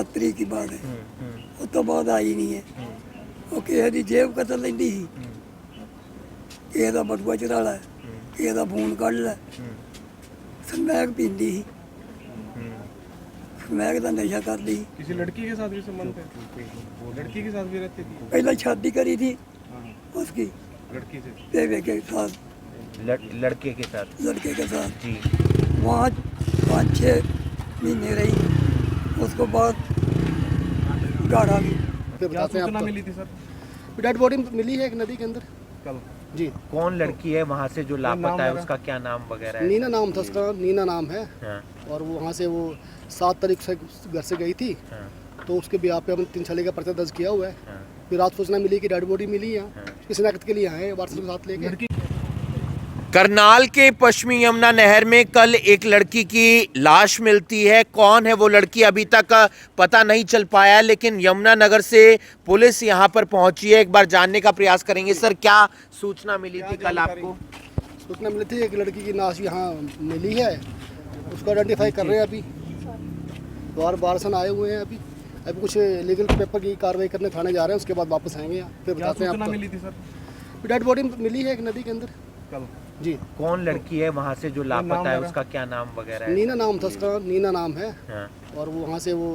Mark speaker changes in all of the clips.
Speaker 1: 7 तरीक की बात है। उस तो बाद आई नहीं है। वो किसी की जेब कतल लेंदी सी, किसी का बटुआ चुरा लै, किसी का फोन कढ़ लै। समैक पींदी सी, समैक का नशा करती सी।
Speaker 2: किसी लड़की के साथ भी संबंध है? वो लड़की के साथ भी रहती थी?
Speaker 1: पहले शादी करी थी
Speaker 2: हाँ,
Speaker 1: उसकी
Speaker 2: लड़की से।
Speaker 1: बेबे के साथ,
Speaker 3: लड़के के साथ।
Speaker 1: लड़के के साथ।
Speaker 3: जी।
Speaker 1: वहाँ 5-6 महीने रही, उसको बाद गाड़ा गई।
Speaker 2: क्या
Speaker 4: बताते हैं
Speaker 2: सूचना
Speaker 4: आपको।
Speaker 2: मिली थी सर?
Speaker 4: डेड बॉडी मिली है एक नदी के अंदर
Speaker 2: कल?
Speaker 4: जी।
Speaker 3: कौन लड़की है वहाँ से जो लापता है,
Speaker 2: वगैरह?
Speaker 3: उसका क्या नाम वगैरह है?
Speaker 4: नीना नाम था उसका, नीना नाम है।
Speaker 3: हाँ,
Speaker 4: और वो वहाँ से वो 7 तारीख से घर से गई थी,
Speaker 3: हाँ,
Speaker 4: तो उसके ब्याह पे हम 3 साल का पर्चा दर्ज किया हुआ है।
Speaker 3: हाँ,
Speaker 4: फिर रात सूचना मिली कि डेड बॉडी मिली है,
Speaker 3: हाँ।
Speaker 4: उसकी शिनाख्त के लिए आए वाट्सएप के साथ लेके।
Speaker 2: लड़की
Speaker 3: करनाल के पश्चिमी यमुना नहर में कल एक लड़की की लाश मिलती है। कौन है वो लड़की अभी तक पता नहीं चल पाया, लेकिन यमुनानगर से पुलिस यहां पर पहुंची है। एक बार जानने का प्रयास करेंगे। सर, क्या सूचना मिली थी कल आपको?
Speaker 4: सूचना मिली थी एक लड़की की लाश यहाँ मिली है, उसको आइडेंटिफाई कर रहे हैं अभी। बार सन आए हुए हैं अभी कुछ लीगल पेपर की कार्रवाई करने थाने जा रहे हैं, उसके बाद वापस आएंगे यहाँ। फिर
Speaker 2: क्या
Speaker 4: बताते हैं
Speaker 2: सूचना
Speaker 4: आपको।
Speaker 2: मिली थी सर?
Speaker 4: डेड बॉडी मिली है एक नदी के अंदर
Speaker 2: कल?
Speaker 4: जी।
Speaker 3: कौन लड़की है वहाँ से जो लापता है,
Speaker 2: वगैरह?
Speaker 3: उसका क्या नाम वगैरह है?
Speaker 4: नीना नाम था उसका, नीना नाम है।
Speaker 3: हाँ,
Speaker 4: और वो वहाँ से वो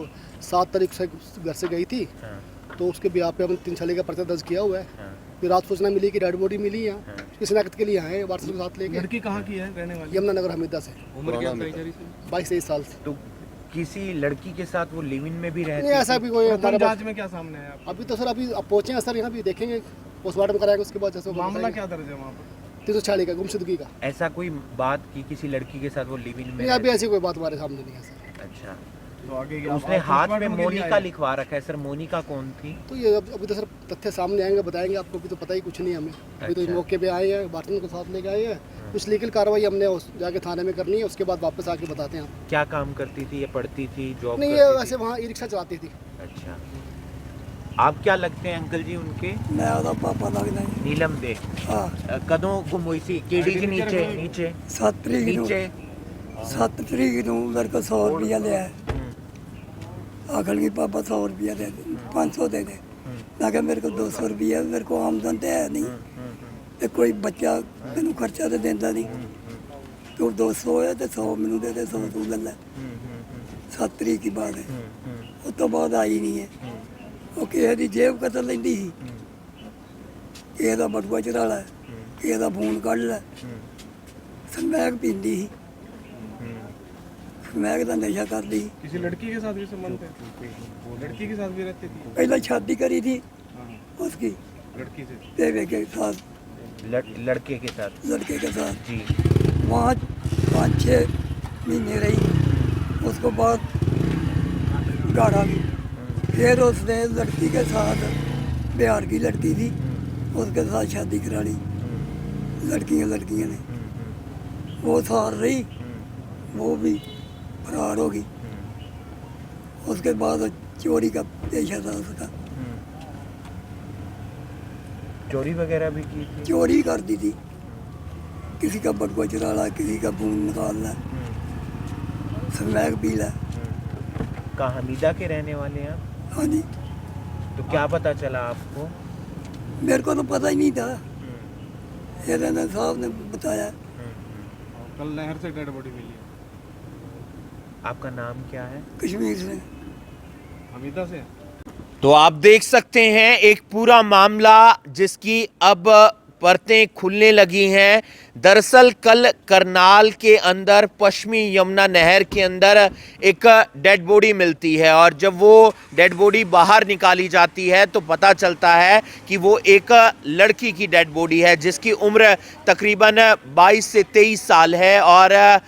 Speaker 4: 7 तारीख से घर से गई थी,
Speaker 3: हाँ,
Speaker 4: तो उसके ब्याह पे हम 3 साल का पर्चा दर्ज किया हुआ है।
Speaker 3: हाँ,
Speaker 4: फिर रात सूचना मिली कि डेड बॉडी मिली है,
Speaker 3: हाँ।
Speaker 4: उसकी शिनाख्त के लिए आए वाट्सएप के साथ लेके।
Speaker 2: लड़की कहाँ की है रहने वाली?
Speaker 4: यमुनानगर हमीदा से,
Speaker 2: उम्र क्या है?
Speaker 4: 22-23 साल से।
Speaker 3: तो किसी लड़की के साथ वो लिव इन में भी रहती
Speaker 4: नहीं ऐसा भी कोई
Speaker 2: प्रथम
Speaker 4: हमारे
Speaker 2: जांच
Speaker 4: पास
Speaker 2: में क्या सामने है आपको?
Speaker 4: अभी तो सर अभी अब पहुँचे हैं सर, यहाँ भी देखेंगे, पोस्टमार्टम कराएंगे, उसके बाद जैसे
Speaker 2: मामला क्या दर्ज है वहाँ पर?
Speaker 4: 340 का गुमशुदगी का।
Speaker 3: ऐसा कोई बात की किसी लड़की के साथ वो लिव इन में
Speaker 4: नहीं अभी ऐसी कोई बात हमारे सामने नहीं है सर।
Speaker 3: अच्छा,
Speaker 2: तो आगे
Speaker 3: तो उसने हाथ में मोनिका लिखवा रखा है। सर, मोनिका कौन थी?
Speaker 4: तो ये अभी तो सर तथ्य सामने आएंगे, बताएंगे आपको। अभी तो पता ही कुछ नहीं हमें। अभी तो
Speaker 3: अच्छा।
Speaker 4: मौके पे आए हैं, वार्डन को साथ लेके आए हैं। कुछ लीगल कार्रवाई हमने जाके थाने में करनी है, उसके बाद वापस आके बताते हैं आप।
Speaker 3: क्या काम करती थी? ये पढ़ती थी, जॉब
Speaker 4: नहीं ये
Speaker 3: करती
Speaker 4: वैसे वहाँ ई रिक्शा चलाती थी।
Speaker 3: थी? अच्छा, आप क्या लगते हैं अंकल जी उनके?
Speaker 1: मैं ਉਹਦਾ पापा लगदा जी।
Speaker 3: नीलम दे।
Speaker 1: हाँ,
Speaker 3: कदों गुम हुई सी? केडी के नीचे? नीचे
Speaker 1: 7 तरीक ਨੂੰ
Speaker 3: नीचे
Speaker 1: 7 तरीक ਨੂੰ मेरे को 100 रुपया लिया है।
Speaker 3: हम्म,
Speaker 1: आखिर की पापा 100 रुपया दे दे, 500 दे दे। मैं कहा मेरे को 200 रुपया, मेरे को आमदन तो है नहीं, तो कोई बच्चा मैनू खर्चा तो देता नहीं। तो 200 है तो 100 मैनू दे दे, 100 तू ले लै। 7 तरीक की बात है। उस तो बाद आई नहीं है। वो किसी की जेब कतल लेंदी सी, किसी का बटुआ चुरा लै, किसी का फोन कढ़ लै। समैक पींदी सी, समैक का नशा करती सी।
Speaker 2: किसी लड़की के साथ भी संबंध है? वो लड़की के साथ भी रहती थी?
Speaker 1: पहले शादी करी थी
Speaker 2: हाँ,
Speaker 1: उसकी
Speaker 2: लड़की से।
Speaker 1: बेबे के साथ,
Speaker 3: लड़के के साथ।
Speaker 1: लड़के के साथ।
Speaker 3: जी।
Speaker 1: वहाँ 5-6 महीने रही, उसको बाद गाड़ा गई। फिर उसने लड़की के साथ, बिहार की लड़की थी, उसके साथ शादी करा ली। लड़कियां ने वो सार रही, वो भी फरार हो गई। उसके बाद चोरी का पेशा था उसका,
Speaker 3: चोरी वगैरह भी की थी?
Speaker 1: चोरी करती थी। किसी का बटुआ चुरा ला, किसी का फोन निकाल ला, समैक पी ला।
Speaker 3: कहाँ हमीदा के रहने वाले हैं आप?
Speaker 1: हाँ जी,
Speaker 3: तो क्या पता चला आपको?
Speaker 1: मेरे को तो पता ही नहीं था, ये रहना साहब ने बताया।
Speaker 2: कल नहर से डेड बॉडी मिली है।
Speaker 3: आपका नाम क्या है?
Speaker 1: कश्मीर से।
Speaker 2: हमीदा से?
Speaker 3: तो आप देख सकते हैं एक पूरा मामला जिसकी अब परतें खुलने लगी हैं। दरअसल कल करनाल के अंदर पश्चिमी यमुना नहर के अंदर एक डेड बॉडी मिलती है, और जब वो डेड बॉडी बाहर निकाली जाती है तो पता चलता है कि वो एक लड़की की डेड बॉडी है जिसकी उम्र तकरीबन 22 से 23 साल है, और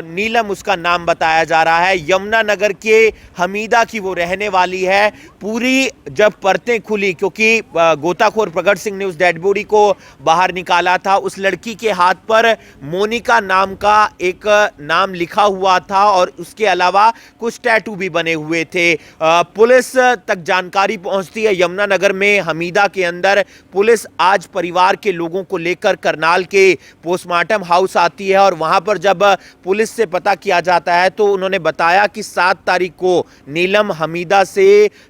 Speaker 3: नीलम उसका नाम बताया जा रहा है। यमुनानगर के हमीदा की वो रहने वाली है। पूरी जब परतें खुली, क्योंकि गोताखोर प्रगट सिंह ने उस डेड बॉडी को बाहर निकाला था, उस लड़की के हाथ हाथ पर मोनिका नाम का एक नाम लिखा हुआ था और उसके अलावा कुछ टैटू भी बने हुए थे। पुलिस तक जानकारी पहुंचती है यमुनानगर में हमीदा के अंदर। पुलिस आज परिवार के लोगों को लेकर करनाल के पोस्टमार्टम हाउस आती है और वहां पर जब पुलिस से पता किया जाता है तो उन्होंने बताया कि 7 तारीख को नीलम हमीदा से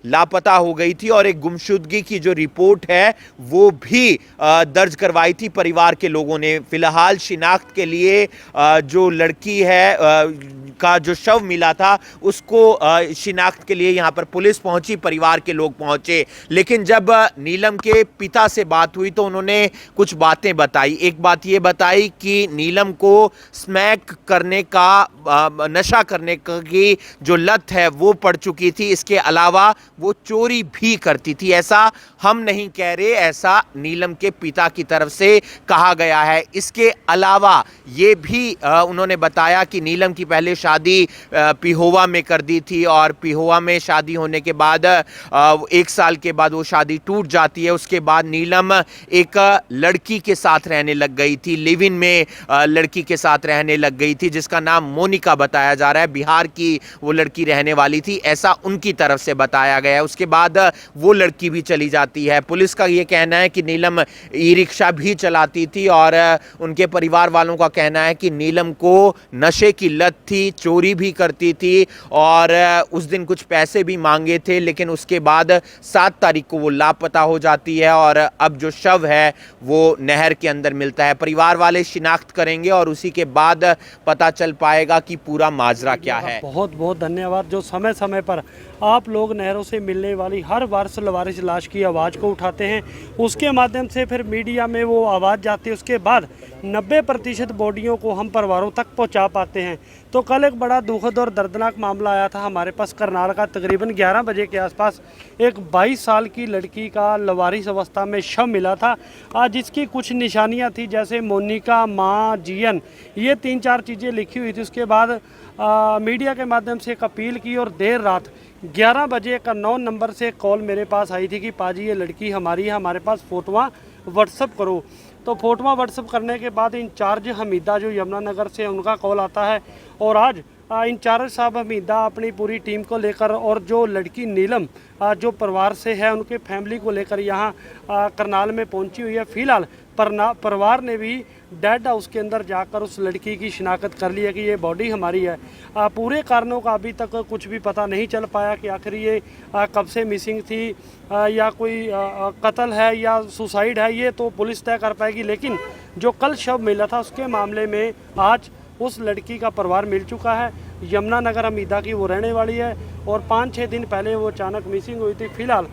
Speaker 3: लापता हो गई थी और एक गुमशुदगी की जो रिपोर्ट है वो भी दर्ज करवाई थी परिवार के लोगों ने। फिलहाल शिनाख्त के लिए जो लड़की है का जो शव मिला था उसको शिनाख्त के लिए यहां पर पुलिस पहुंची, परिवार के लोग पहुंचे। लेकिन जब नीलम के पिता से बात हुई तो उन्होंने कुछ बातें बताई। एक बात ये बताई कि नीलम को स्मैक करने का नशा करने की जो लत है वो पड़ चुकी थी। इसके अलावा वो चोरी भी करती थी। ऐसा हम नहीं कह रहे, ऐसा नीलम के पिता की तरफ से कहा गया है। इसके अलावा ये भी उन्होंने बताया कि नीलम की पहले शादी पिहोवा में कर दी थी और पिहोवा में शादी होने के बाद 1 साल के बाद वो शादी टूट जाती है। उसके बाद नीलम एक लड़की के साथ रहने लग गई थी, लिव इन में लड़की के साथ रहने लग गई थी जिसका नाम मोनिका बताया जा रहा है। बिहार की वो लड़की रहने वाली थी, ऐसा उनकी तरफ से बताया गया है। उसके बाद वो लड़की भी चली जाती है। पुलिस का ये कहना है कि नीलम ई रिक्शा भी चलाती थी और उनके परिवार वालों का कहना है कि नीलम को नशे की लत थी, चोरी भी करती थी और उस दिन कुछ पैसे भी मांगे थे। लेकिन उसके बाद 7 तारीख को वो लापता हो जाती है और अब जो शव है वो नहर के अंदर मिलता है। परिवार वाले शिनाख्त करेंगे और उसी के बाद पता चल पाएगा कि पूरा माजरा क्या है।
Speaker 5: बहुत बहुत धन्यवाद जो समय समय पर आप लोग नहरों से मिलने वाली हर वारिस लवारिस लाश की आवाज़ को उठाते हैं, उसके माध्यम से फिर मीडिया में वो आवाज़ जाती है। उसके बाद 90% बॉडियों को हम परिवारों तक पहुंचा पाते हैं। तो कल एक बड़ा दुखद और दर्दनाक मामला आया था हमारे पास करनाल का। तकरीबन 11 बजे के आसपास एक 22 साल की लड़की का लवारिस अवस्था में शव मिला था, जिसकी कुछ निशानियां थी जैसे मोनिका, माँ, जीएन, ये 3-4 चीज़ें लिखी हुई थी। उसके बाद मीडिया के माध्यम से एक अपील की और देर रात 11 बजे एक 9 नंबर से कॉल मेरे पास आई थी कि पाजी ये लड़की हमारी है, हमारे पास फ़ोटोआँ व्हाट्सअप करो। तो फ़ोटोआँ व्हाट्सअप करने के बाद इंचार्ज हमीदा जो यमुनानगर से उनका कॉल आता है और आज इंचार्ज साहब हमीदा अपनी पूरी टीम को लेकर और जो लड़की नीलम जो परिवार से है उनके फैमिली को लेकर यहाँ करनाल में पहुँची हुई है। फ़िलहाल परिवार ने भी डेड हाउस के अंदर जाकर उस लड़की की शिनाख्त कर ली है कि ये बॉडी हमारी है। पूरे कारणों का अभी तक कुछ भी पता नहीं चल पाया कि आखिर ये कब से मिसिंग थी या कोई कत्ल है या सुसाइड है, ये तो पुलिस तय कर पाएगी। लेकिन जो कल शव मिला था उसके मामले में आज उस लड़की का परिवार मिल चुका है। यमुनानगर हमीदा की वो रहने वाली है और 5-6 दिन पहले वो अचानक मिसिंग हुई थी। फिलहाल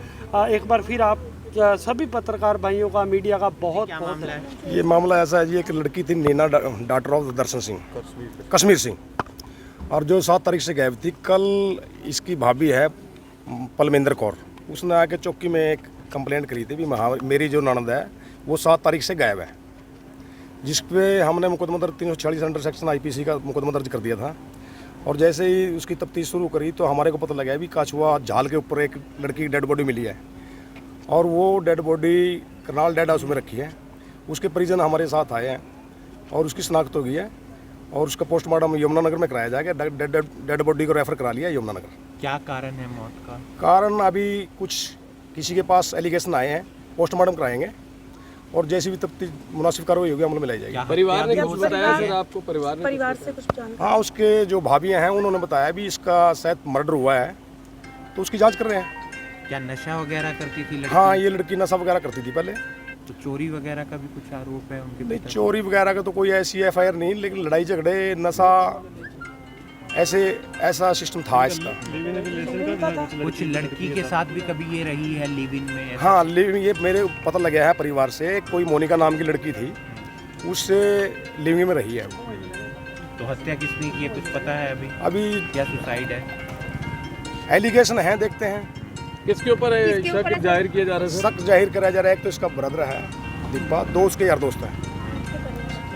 Speaker 5: एक बार फिर आप सभी पत्रकार भाइयों का, मीडिया का बहुत बहुत
Speaker 6: ये मामला ऐसा है जी, एक लड़की थी नैना, डॉटर ऑफ दर्शन सिंह, कश्मीर सिंह, और जो 7 तारीख से गायब थी। कल इसकी भाभी है पलमेंद्र कौर, उसने आके चौकी में एक कंप्लेंट करी थी भी मेरी जो ननद है वो 7 तारीख से गायब है, जिस पे हमने मुकदमा दर्ज 346 अंडर सेक्शन आईपीसी का मुकदमा दर्ज कर दिया था। और जैसे ही उसकी तफ्तीश शुरू करी तो हमारे को पता लगा भी काछुआ झाल के ऊपर एक लड़की की डेड बॉडी मिली है और वो dead body Karnal dead house में रखी है। उसके परिजन हमारे साथ आए हैं और उसकी शनाख्त हो गई है और उसका पोस्टमार्टम यमुनानगर में कराया जाएगा। डेड बॉडी को रेफर करा लिया यमुनानगर।
Speaker 3: क्या कारण है मौत का?
Speaker 6: कारण अभी कुछ किसी के पास एलिगेशन आए हैं, पोस्टमार्टम कराएंगे और जैसी भी तफ्तीश मुनासिब कार्रवाई होगी अमल में लाई जाएगी।
Speaker 2: परिवार ने कुछ बताया सर आपको? परिवार से कुछ जाना?
Speaker 6: हाँ, उसके जो भाभियाँ हैं उन्होंने बताया भी इसका शायद मर्डर हुआ है तो उसकी जाँच कर रहे हैं।
Speaker 3: क्या नशा वगैरह करती थी लड़की?
Speaker 6: हाँ, ये लड़की नशा वगैरह करती थी पहले।
Speaker 3: तो चोरी वगैरह का भी कुछ आरोप है उनके?
Speaker 6: नहीं, चोरी वगैरह का तो कोई ऐसी एफआईआर नहीं, लेकिन लड़ाई झगड़े, नशा, ऐसा सिस्टम था इसका।
Speaker 3: कुछ लड़की के साथ भी कभी ये रही है लिव इन में?
Speaker 6: हाँ, लिव इन, ये मेरे पता लगा है परिवार से, कोई मोनिका नाम की लड़की थी, उससे लिव इन में रही है।
Speaker 3: तो हत्या किसने की है कुछ पता है अभी क्या सुसाइड है?
Speaker 6: एलिगेशन है, देखते हैं
Speaker 2: किसके ऊपर शक जाहिर किया जा रहा है?
Speaker 6: शक जाहिर कराया जा रहा है। एक तो इसका ब्रदर है दीपा, 2 उसके यार दोस्त हैं।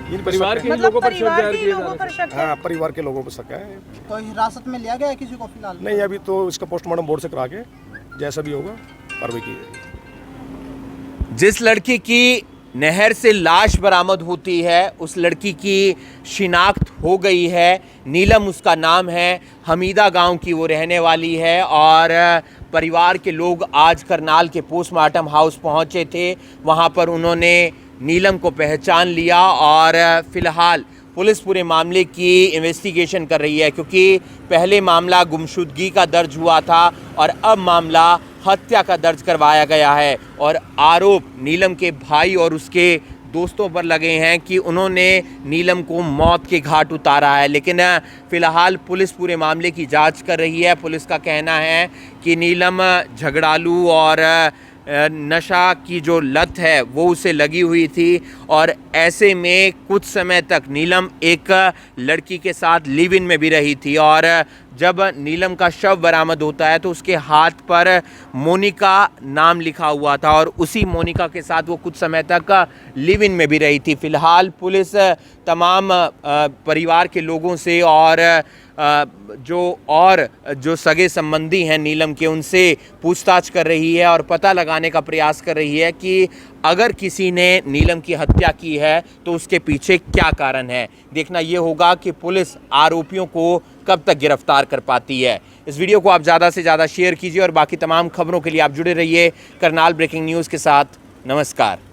Speaker 6: इन
Speaker 2: परिवार के लोगों पर शक जाहिर किया जा रहा है?
Speaker 6: हाँ, परिवार के लोगों पर शक है।
Speaker 7: तो हिरासत में लिया गया है किसी को फिलहाल?
Speaker 6: नहीं, अभी तो इसका पोस्टमार्टम बोर्ड से करा के जैसा भी होगा कार्रवाई की जाएगी।
Speaker 3: जिस लड़की की नहर से लाश बरामद होती है। उस लड़की की शिनाख्त हो गई है, नीलम उसका नाम है, हमीदा गांव की वो रहने वाली है। और परिवार के लोग आज करनाल के पोस्टमार्टम हाउस पहुंचे थे, वहां पर उन्होंने नीलम को पहचान लिया और फिलहाल पुलिस पूरे मामले की इन्वेस्टिगेशन कर रही है, क्योंकि पहले मामला गुमशुदगी का दर्ज हुआ था और अब मामला हत्या का दर्ज करवाया गया है। और आरोप नीलम के भाई और उसके दोस्तों पर लगे हैं कि उन्होंने नीलम को मौत के घाट उतारा है। लेकिन फिलहाल पुलिस पूरे मामले की जांच कर रही है। पुलिस का कहना है कि नीलम झगड़ालू और नशा की जो लत है वो उसे लगी हुई थी और ऐसे में कुछ समय तक नीलम एक लड़की के साथ लिव इन में भी रही थी। और जब नीलम का शव बरामद होता है तो उसके हाथ पर मोनिका नाम लिखा हुआ था और उसी मोनिका के साथ वो कुछ समय तक लिव इन में भी रही थी। फिलहाल पुलिस तमाम परिवार के लोगों से और जो सगे संबंधी हैं नीलम के, उनसे पूछताछ कर रही है और पता लगाने का प्रयास कर रही है कि अगर किसी ने नीलम की हत्या की है तो उसके पीछे क्या कारण है। देखना ये होगा कि पुलिस आरोपियों को कब तक गिरफ्तार कर पाती है। इस वीडियो को आप ज़्यादा से ज़्यादा शेयर कीजिए और बाकी तमाम खबरों के लिए आप जुड़े रहिए करनाल ब्रेकिंग न्यूज़ के साथ। नमस्कार।